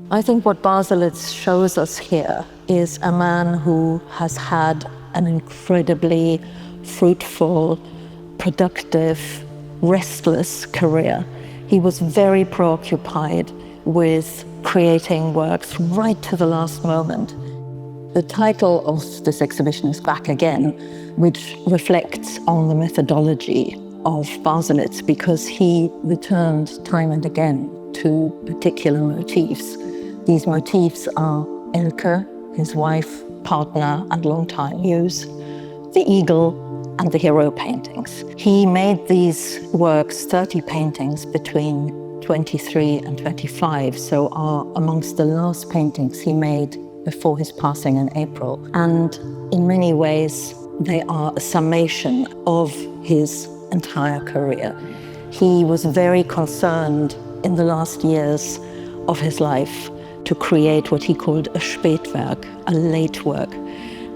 I think what Baselitz shows us here is a man who has had an incredibly fruitful, productive, restless career. He was very preoccupied with creating works right to the last moment. The title of this exhibition is Back Again, which reflects on the methodology of Baselitz, because he returned time and again to particular motifs. These motifs are Elke, his wife, partner, and longtime muse, the eagle, and the hero paintings. He made these works, 30 paintings, between 23 and 25, so are amongst the last paintings he made before his passing in April. And in many ways, they are a summation of his entire career. He was very concerned in the last years of his life to create what he called a Spätwerk, a late work.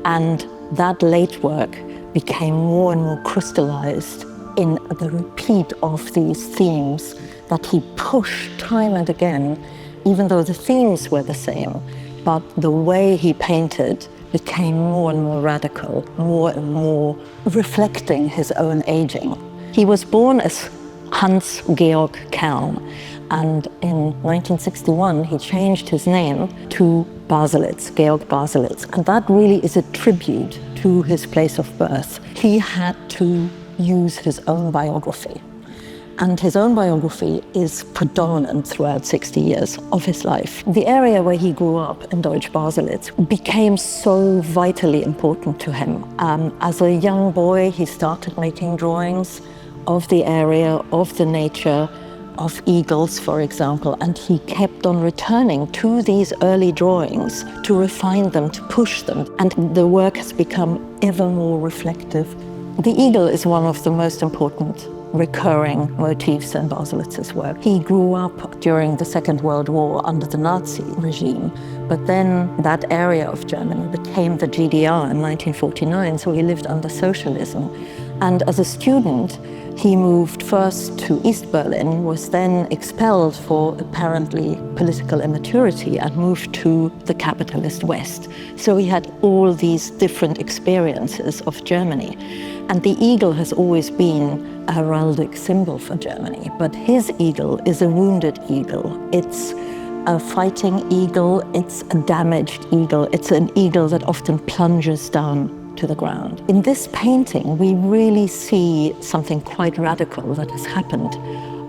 And that late work became more and more crystallized in the repeat of these themes that he pushed time and again, even though the themes were the same. But the way he painted became more and more radical, more and more reflecting his own aging. He was born as Hans Georg Baselitz, and in 1961 he changed his name to Baselitz, Georg Baselitz, and that really is a tribute to his place of birth. He had to use his own biography, and his own biography is predominant throughout 60 years of his life. The area where he grew up in Deutsch Baselitz became so vitally important to him. As a young boy, he started making drawings of the area, of the nature, of eagles, for example, and he kept on returning to these early drawings to refine them, to push them, and the work has become ever more reflective. The eagle is one of the most important recurring motifs in Baselitz's work. He grew up during the Second World War under the Nazi regime, but then that area of Germany became the GDR in 1949, so he lived under socialism. And as a student, he moved first to East Berlin, was then expelled for apparently political immaturity, and moved to the capitalist West. So he had all these different experiences of Germany. And the eagle has always been a heraldic symbol for Germany, but his eagle is a wounded eagle. It's a fighting eagle, it's a damaged eagle, it's an eagle that often plunges down to the ground. In this painting, we really see something quite radical that has happened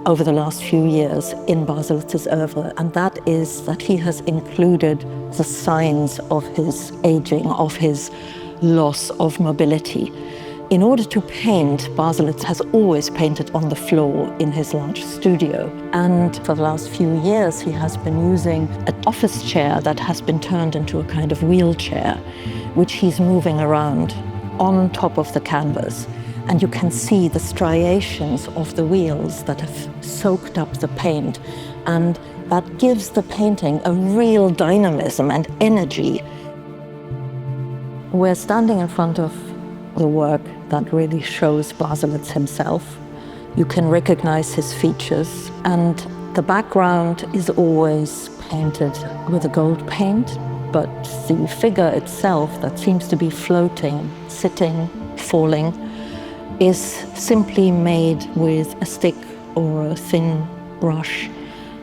over the last few years in Baselitz's oeuvre, and that is that he has included the signs of his aging, of his loss of mobility. In order to paint, Baselitz has always painted on the floor in his large studio. And for the last few years, he has been using an office chair that has been turned into a kind of wheelchair, which he's moving around on top of the canvas. And you can see the striations of the wheels that have soaked up the paint. And that gives the painting a real dynamism and energy. We're standing in front of the work that really shows Baselitz himself. You can recognize his features, and the background is always painted with a gold paint, but the figure itself that seems to be floating, sitting, falling, is simply made with a stick or a thin brush,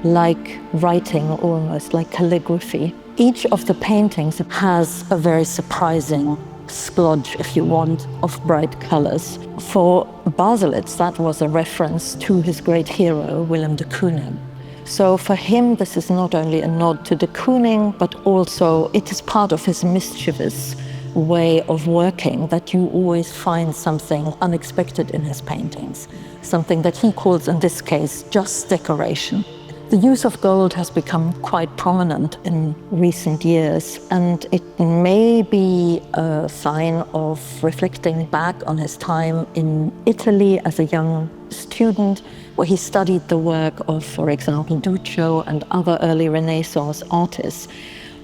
like writing, almost like calligraphy. Each of the paintings has a very surprising splodge, if you want, of bright colors. For Baselitz, that was a reference to his great hero, Willem de Kooning. So for him, this is not only a nod to de Kooning, but also it is part of his mischievous way of working, that you always find something unexpected in his paintings, something that he calls, in this case, just decoration. The use of gold has become quite prominent in recent years, and it may be a sign of reflecting back on his time in Italy as a young student, where he studied the work of, for example, Duccio and other early Renaissance artists.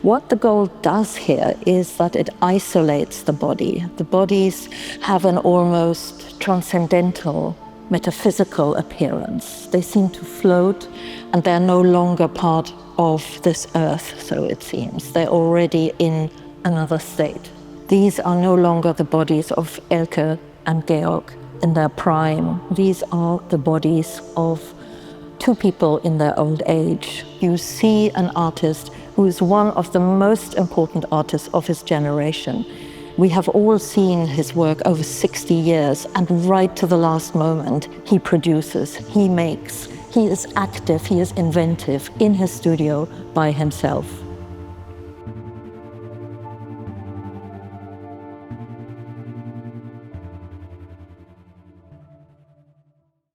What the gold does here is that it isolates the body. The bodies have an almost transcendental metaphysical appearance. They seem to float, and they're no longer part of this earth, so it seems. They're already in another state. These are no longer the bodies of Elke and Georg in their prime. These are the bodies of two people in their old age. You see an artist who is one of the most important artists of his generation. We have all seen his work over 60 years, and right to the last moment, he produces, he makes, he is active, he is inventive in his studio by himself.